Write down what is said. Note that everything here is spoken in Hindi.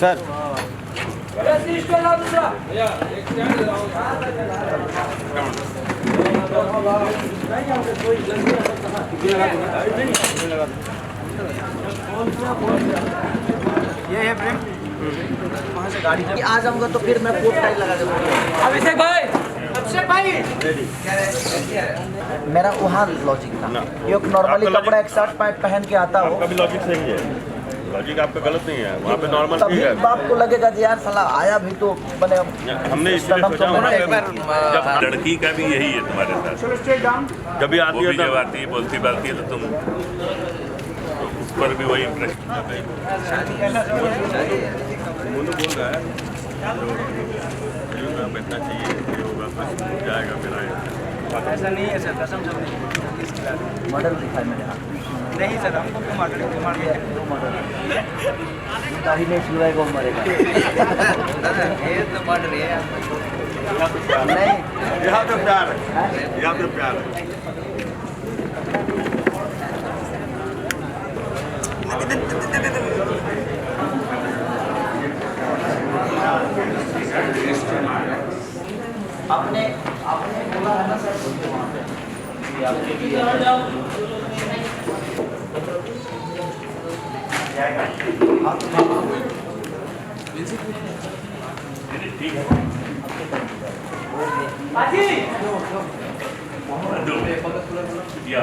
सर ये है ब्रेक वहाँ से गाड़ी आ जाऊंगा तो फिर मैं कोट टाई लगा दूंगा। अभिषेक भाई मेरा वहाँ लॉजिक था ये नॉर्मली कपड़ा एक शर्ट पैंट पहन के आता हो। आपका भी लॉजिक सही है, लॉजिक आपका गलत नहीं है, वहाँ पे नॉर्मल ठीक तभी है। बाप को लगेगा कि यार साला आया भी तो बने हमने इसलिए सोचा होना एक बार जब लड़की का भी यही है तुम्हारे साथ, जब भी वो आती भी है जब तब आती है बोलती बालती है तो तुम तो उस पर भी वही इंटरेस्ट बोल रहा है जो बैठना चाहिए ये होगा बस जाएगा फिर आएगा। ऐसा नहीं है सर, कसम से नहीं। मॉडल दिखा है मेरे हाथ नहीं सर, हमको क्यों मार रहे दाढ़ी नहीं छुड़ाएगा वो मरेगा। ये तो मर्डर है। नहीं यहाँ तो प्यार है, यहाँ तो प्यार है। आपने आपने बोला है ना सर वहाँ पे कि आपके लिए ठीक है दिया